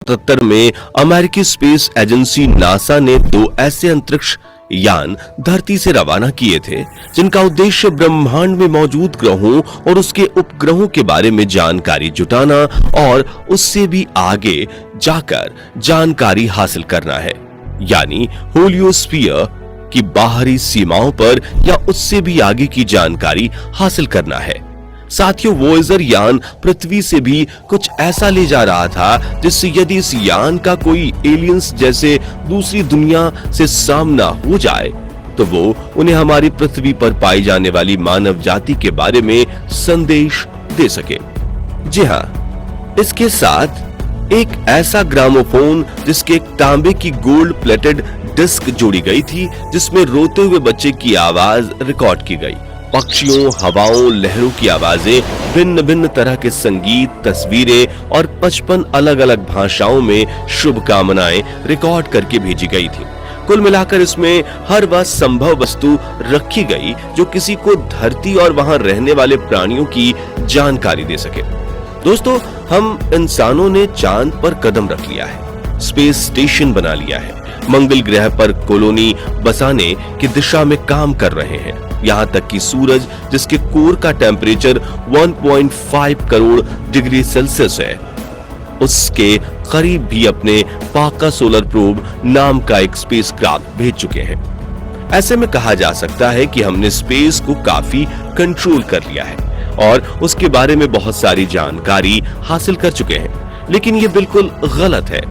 1977 में अमेरिकी space agency NASA ने 2 ऐसे अंतरिक्ष यान धरती से रवाना किए थे जिनका उद्देश्य ब्रह्मांड में मौजूद ग्रहों और उसके उपग्रहों के बारे में जानकारी जुटाना और उससे भी आगे जाकर जानकारी हासिल करना है, यानी हेलियोस्फीयर की बाहरी सीमाओं पर या उससे भी आगे की जानकारी हासिल करना है। साथियों, वॉयेजर यान पृथ्वी से भी कुछ ऐसा ले जा रहा था जिससे यदि इस यान का कोई एलियंस जैसे दूसरी दुनिया से सामना हो जाए तो वो उन्हें हमारी पृथ्वी पर पाई जाने वाली मानव जाति के बारे में संदेश दे सके। जी हां, इसके साथ एक ऐसा ग्रामोफोन जिसके एक तांबे की गोल्ड प्लेटेड डिस्क जोड़ी गई थी जिसमें रोते हुए बच्चे की आवाज रिकॉर्ड की गई। पक्षियों, हवाओं, लहरों की आवाजें, भिन्न भिन्न तरह के संगीत, तस्वीरें और 55 अलग अलग भाषाओं में शुभकामनाएं रिकॉर्ड करके भेजी गई थी। कुल मिलाकर इसमें हर वह संभव वस्तु रखी गई जो किसी को धरती और वहां रहने वाले प्राणियों की जानकारी दे सके। दोस्तों, हम इंसानों ने चांद पर कदम रख लिया है, स्पेस स्टेशन बना लिया है, मंगल ग्रह पर कॉलोनी बसाने की दिशा में काम कर रहे हैं। यहां तक कि सूरज, जिसके कोर का टेम्परेचर 1.5 करोड़ डिग्री सेल्सियस है, उसके करीब भी अपने पाका सोलर प्रोब नाम का एक स्पेसक्राफ्ट भेज चुके हैं। ऐसे में कहा जा सकता है कि हमने स्पेस को काफी कंट्रोल कर लिया है और उसके बारे में बहुत सारी जानकारी हासिल कर चुके हैं। लेकिन यह बिल्कुल गलत है,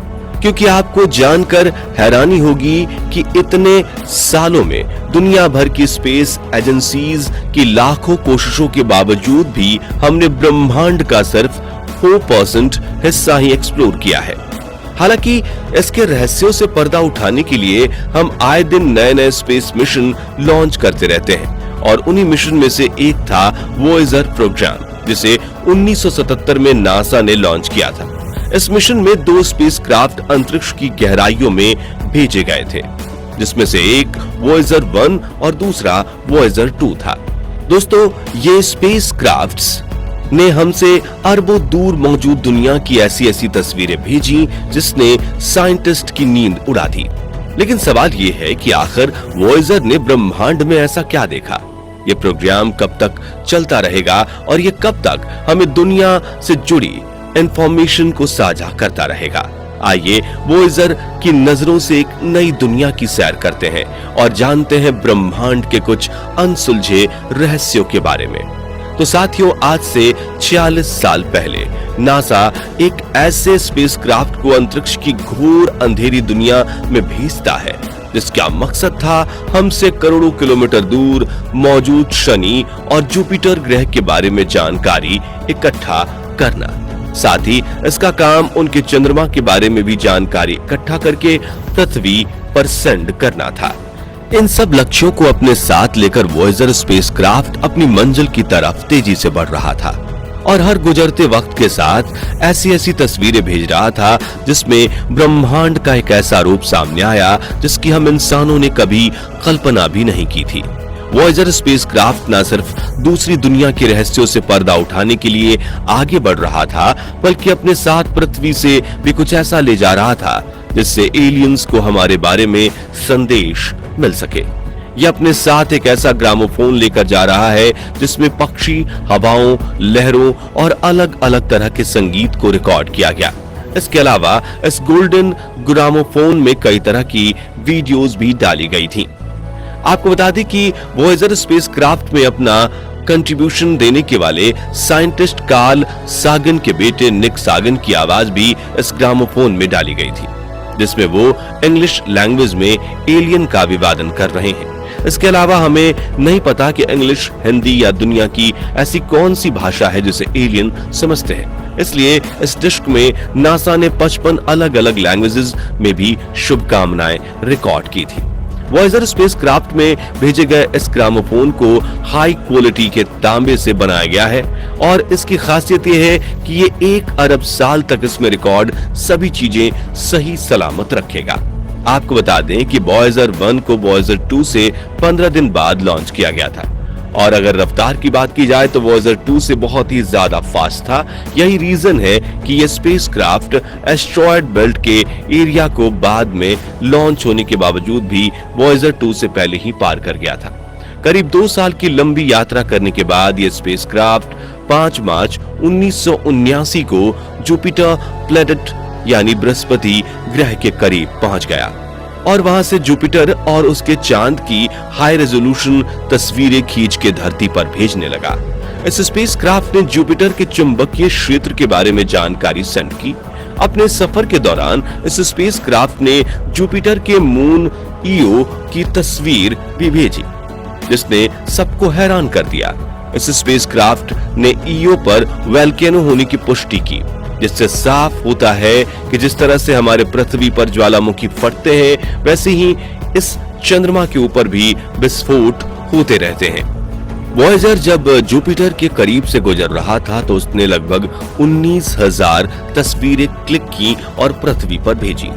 क्योंकि आपको जानकर हैरानी होगी कि इतने सालों में दुनिया भर की स्पेस एजेंसीज की लाखों कोशिशों के बावजूद भी हमने ब्रह्मांड का सिर्फ 4% हिस्सा ही एक्सप्लोर किया है। हालांकि इसके रहस्यों से पर्दा उठाने के लिए हम आए दिन नए नए स्पेस मिशन लॉन्च करते रहते हैं और उन्हीं मिशन में से एक था वॉयेजर प्रोग्राम, जिसे 1977 में नासा ने लॉन्च किया था। इस मिशन में 2 स्पेसक्राफ्ट अंतरिक्ष की गहराइयों में भेजे गए थे, जिसमें से एक वॉयेजर 1 और दूसरा वॉयेजर 2 था। दोस्तों, ये स्पेसक्राफ्ट्स ने हमसे अरबों दूर मौजूद दुनिया की ऐसी ऐसी तस्वीरें भेजी जिसने साइंटिस्ट की नींद उड़ा दी। लेकिन सवाल ये है कि आखिर वॉयेजर ने ब्रह्मांड में ऐसा क्या देखा? ये प्रोग्राम कब तक चलता रहेगा और ये कब तक हमें दुनिया से जुड़ी इंफॉर्मेशन को साझा करता रहेगा? आइए वॉयेजर की नजरों से एक नई दुनिया की सैर करते हैं और जानते हैं ब्रह्मांड के कुछ अनसुलझे रहस्यों के बारे में। तो साथियों, आज से 46 साल पहले नासा एक ऐसे स्पेसक्राफ्ट को अंतरिक्ष की घोर अंधेरी दुनिया में भेजता है जिसका मकसद था हमसे करोड़ों किलोमीटर दूर मौजूद शनि और जुपिटर ग्रह के बारे में जानकारी इकट्ठा करना। साथ ही इसका काम उनके चंद्रमा के बारे में भी जानकारी इकट्ठा करके पृथ्वी पर सेंड करना था। इन सब लक्ष्यों को अपने साथ लेकर वॉयेजर स्पेसक्राफ्ट अपनी मंजिल की तरफ तेजी से बढ़ रहा था और हर गुजरते वक्त के साथ ऐसी ऐसी तस्वीरें भेज रहा था जिसमें ब्रह्मांड का एक ऐसा रूप सामने आया जिसकी हम इंसानों ने कभी कल्पना भी नहीं की थी। वॉयेजर स्पेसक्राफ्ट न सिर्फ दूसरी दुनिया के रहस्यों से पर्दा उठाने के लिए आगे बढ़ रहा था, बल्कि अपने साथ पृथ्वी से भी कुछ ऐसा ले जा रहा था जिससे एलियंस को हमारे बारे में संदेश मिल सके। यह अपने साथ एक ऐसा ग्रामोफोन लेकर जा रहा है जिसमें पक्षी, हवाओं, लहरों और अलग अलग तरह के संगीत को रिकॉर्ड किया गया। इसके अलावा इस गोल्डन ग्रामोफोन में कई तरह की वीडियोस भी डाली गई थी। आपको बता दें कि वॉयेजर स्पेसक्राफ्ट में अपना कंट्रीब्यूशन देने के वाले साइंटिस्ट कार्ल सागन के बेटे निक सागन की आवाज भी इस ग्रामोफोन में डाली गई थी, जिसमें वो इंग्लिश लैंग्वेज में एलियन का अभिवादन कर रहे हैं। इसके अलावा हमें नहीं पता कि इंग्लिश, हिंदी या दुनिया की ऐसी कौन सी भाषा है जिसे एलियन समझते हैं। इसलिए इस डिस्क में नासा ने 55 अलग अलग लैंग्वेजेस में भी शुभकामनाएं रिकॉर्ड की थी। वॉयेजर स्पेसक्राफ्ट में भेजे गए इस ग्रामोफोन को हाई क्वालिटी के तांबे से बनाया गया है और इसकी खासियत यह है कि ये 1 अरब साल तक इसमें रिकॉर्ड सभी चीजें सही सलामत रखेगा। आपको बता दें कि वॉयेजर 1 को वॉयेजर 2 से 15 दिन बाद लॉन्च किया गया था और अगर रफ्तार की बात की जाए तो वॉयेजर 2 से बहुत ही ज्यादा फास्ट था। यही रीजन है कि यह स्पेसक्राफ्ट एस्टेरॉयड बेल्ट के एरिया को बाद में लॉन्च होने के बावजूद भी वॉयेजर 2 से पहले ही पार कर गया था। करीब 2 साल की लंबी यात्रा करने के बाद यह स्पेसक्राफ्ट 5 मार्च 1979 को जुपिटर प्लेनेट यानी बृहस्पति ग्रह के करीब पहुंच गया और वहां से जुपिटर और उसके चांद की हाई रेजोल्यूशन तस्वीरें खींच के धरती पर भेजने लगा। इस स्पेसक्राफ्ट ने जुपिटर के चुंबकीय क्षेत्र के बारे में जानकारी सेंड की। अपने सफर के दौरान इस स्पेसक्राफ्ट ने जुपिटर के मून ईओ की तस्वीर भी भेजी, जिसने सबको हैरान कर दिया। इस स्पेसक्राफ्ट ने ईओ पर वोल्केनो होने की पुष्टि की, जिससे साफ होता है कि जिस तरह से हमारे पृथ्वी पर ज्वालामुखी फटते हैं, वैसे ही इस चंद्रमा के ऊपर भी विस्फोट होते रहते हैं। वॉयेजर जब जुपिटर के करीब से गुजर रहा था तो उसने लगभग 19,000 तस्वीरें क्लिक की और पृथ्वी पर भेजी,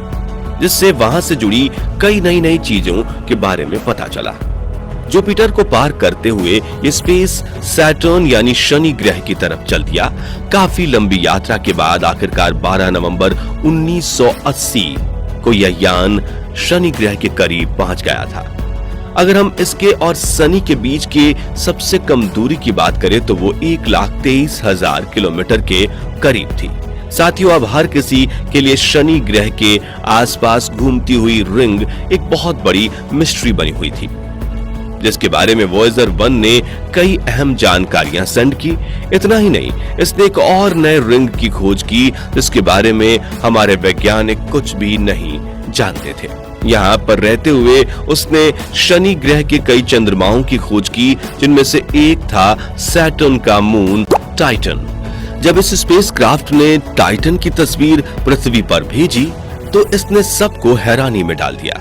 जिससे वहां से जुड़ी कई नई चीजों के बारे में पता चला। जुपिटर को पार करते हुए ये स्पेस सैटर्न यानी शनि ग्रह की तरफ चल दिया। काफी लंबी यात्रा के बाद आखिरकार 12 नवंबर 1980 को यह यान शनि ग्रह के करीब पहुंच गया था। अगर हम इसके और शनि के बीच के सबसे कम दूरी की बात करें तो वो 1,23,000 किलोमीटर के करीब थी। साथियों, अब हर किसी के लिए शनि ग्रह के आसपास घूमती हुई रिंग एक बहुत बड़ी मिस्ट्री बनी हुई थी, जिसके बारे में वॉयेजर 1 ने कई अहम जानकारियां सेंड की। इतना ही नहीं, इसने एक और नए रिंग की खोज की जिसके बारे में हमारे वैज्ञानिक कुछ भी नहीं जानते थे। यहाँ पर रहते हुए उसने शनि ग्रह के कई चंद्रमाओं की खोज की, जिनमें से एक था सैटर्न का मून टाइटन। जब इस स्पेसक्राफ्ट ने टाइटन की तस्वीर पृथ्वी पर भेजी तो इसने सबको हैरानी में डाल दिया।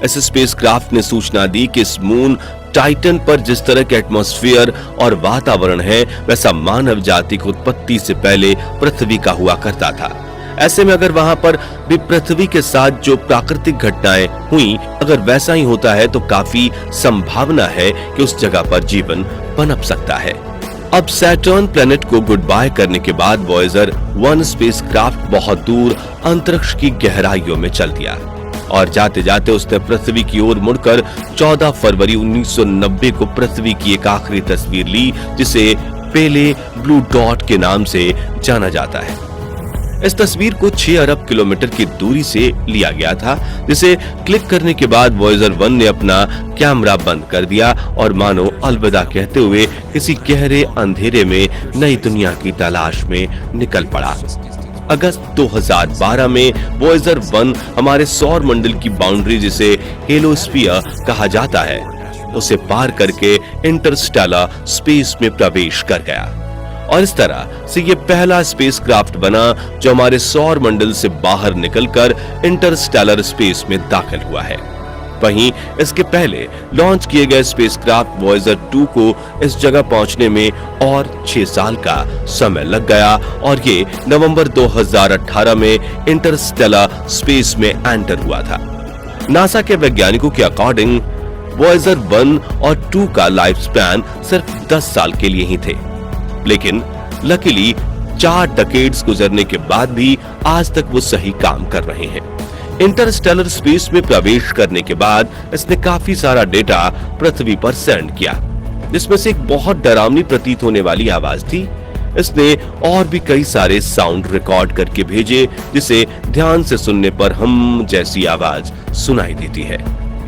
इस स्पेसक्राफ्ट ने सूचना दी कि इस मून टाइटन पर जिस तरह के एटमॉस्फेयर और वातावरण है, वैसा मानव जाति की उत्पत्ति से पहले पृथ्वी का हुआ करता था। ऐसे में अगर वहां पर भी पृथ्वी के साथ जो प्राकृतिक घटनाएं हुई, अगर वैसा ही होता है तो काफी संभावना है कि उस जगह पर जीवन पनप सकता है। अब सैटर्न प्लेनेट को गुड बाय करने के बाद वॉयेजर 1 स्पेसक्राफ्ट बहुत दूर अंतरिक्ष की गहराइयों में चल दिया और जाते जाते उसने पृथ्वी की ओर मुड़कर 14 फरवरी 1990 को पृथ्वी की एक आखिरी तस्वीर ली, जिसे पेले ब्लू डॉट के नाम से जाना जाता है। इस तस्वीर को 6 अरब किलोमीटर की दूरी से लिया गया था, जिसे क्लिक करने के बाद वॉयेजर 1 ने अपना कैमरा बंद कर दिया और मानो अलविदा कहते हुए किसी गहरे अंधेरे में नई दुनिया की तलाश में निकल पड़ा। अगस्त 2012 में वॉयेजर 1 हमारे सौर मंडल की बाउंड्री, जिसे हेलोस्फीयर कहा जाता है, उसे पार करके इंटरस्टेलर स्पेस में प्रवेश कर गया और इस तरह से ये पहला स्पेसक्राफ्ट बना जो हमारे सौर मंडल से बाहर निकलकर इंटरस्टेलर स्पेस में दाखिल हुआ है। वहीं इसके पहले लॉन्च किए गए स्पेसक्राफ्ट वॉयेजर 2 को इस जगह पहुंचने में और 6 साल का समय लग गया और ये नवंबर 2018 में इंटरस्टेलर स्पेस में एंटर हुआ था। नासा के वैज्ञानिकों के अकॉर्डिंग वॉयेजर 1 और 2 का लाइफ स्पैन सिर्फ 10 साल के लिए ही थे, लेकिन लकीली 4 डिकेड्स गुजरने के बाद भी आज तक वो सही काम कर रहे हैं। इंटरस्टेलर स्पेस में प्रवेश करने के बाद इसने काफी सारा डेटा पृथ्वी पर सेंड किया, जिसमें से एक बहुत डरावनी प्रतीत होने वाली आवाज थी। इसने और भी कई सारे साउंड रिकॉर्ड करके भेजे, जिसे ध्यान से सुनने पर हम जैसी आवाज सुनाई देती है।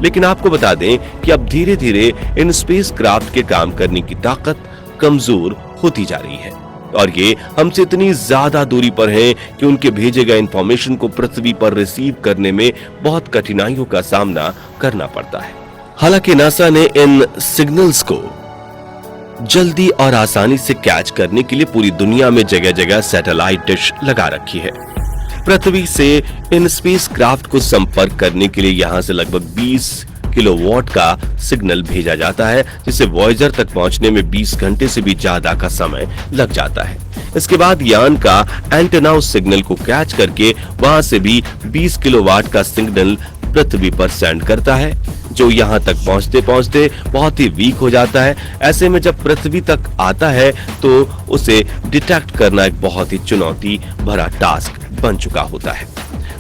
लेकिन आपको बता दें कि अब धीरे धीरे इन स्पेसक्राफ्ट के काम करने की ताकत कमजोर होती जा रही है और ये हमसे इतनी ज्यादा दूरी पर हैं कि उनके भेजे गए इंफॉर्मेशन को पृथ्वी पर रिसीव करने में बहुत कठिनाइयों का सामना करना पड़ता है। हालांकि नासा ने इन सिग्नल्स को जल्दी और आसानी से कैच करने के लिए पूरी दुनिया में जगह जगह सैटेलाइट डिश लगा रखी है। पृथ्वी से इन स्पेसक्राफ्ट को संपर्क करने के लिए यहां से लगभग 20 किलोवाट का सिग्नल भेजा जाता है, जिसे वॉयेजर तक पहुंचने में 20 घंटे से भी ज्यादा का समय लग जाता है। इसके बाद यान का एंटेना उस सिग्नल को कैच करके वहां से भी 20 किलोवाट का सिग्नल पृथ्वी पर सेंड करता है। जो यहाँ तक पहुंचते पहुंचते बहुत ही वीक हो जाता है। ऐसे में जब पृथ्वी तक आता है तो उसे डिटेक्ट करना एक बहुत ही चुनौती भरा टास्क बन चुका होता है।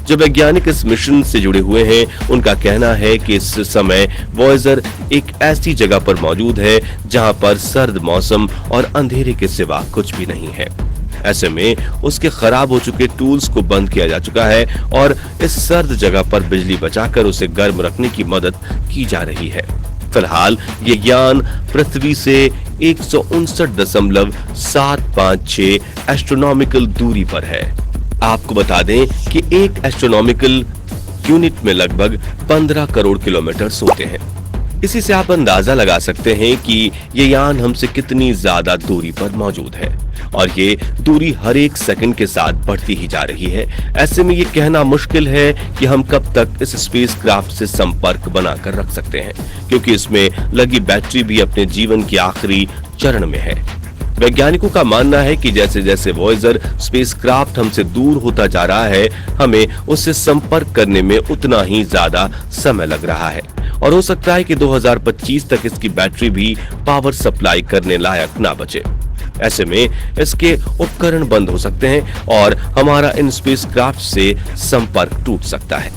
जो वैज्ञानिक इस मिशन से जुड़े हुए हैं उनका कहना है कि इस समय वॉयेजर एक ऐसी जगह पर मौजूद है जहां पर सर्द मौसम और अंधेरे के सिवा कुछ भी नहीं है। ऐसे में उसके खराब हो चुके टूल्स को बंद किया जा चुका है और इस सर्द जगह पर बिजली बचाकर उसे गर्म रखने की मदद की जा रही है। फिलहाल ये यान पृथ्वी से 159.756 एस्ट्रोनॉमिकल दूरी पर है। आपको बता दें कि एक एस्ट्रोनॉमिकल यूनिट में लगभग 15 करोड़ किलोमीटर होते हैं। इसी से आप अंदाजा लगा सकते हैं कि ये यान हमसे कितनी ज्यादा दूरी पर मौजूद है और ये दूरी हर एक सेकंड के साथ बढ़ती ही जा रही है। ऐसे में ये कहना मुश्किल है कि हम कब तक इस स्पेसक्राफ्ट से संपर्क बनाकर रख सकते हैं, क्योंकि इसमें लगी बैटरी भी अपने जीवन के आखिरी चरण में है। वैज्ञानिकों का मानना है कि जैसे जैसे वॉयेजर स्पेसक्राफ्ट हमसे दूर होता जा रहा है, हमें उससे संपर्क करने में उतना ही ज्यादा समय लग रहा है और हो सकता है कि 2025 तक इसकी बैटरी भी पावर सप्लाई करने लायक ना बचे। ऐसे में इसके उपकरण बंद हो सकते हैं और हमारा इन स्पेसक्राफ्ट से संपर्क टूट सकता है।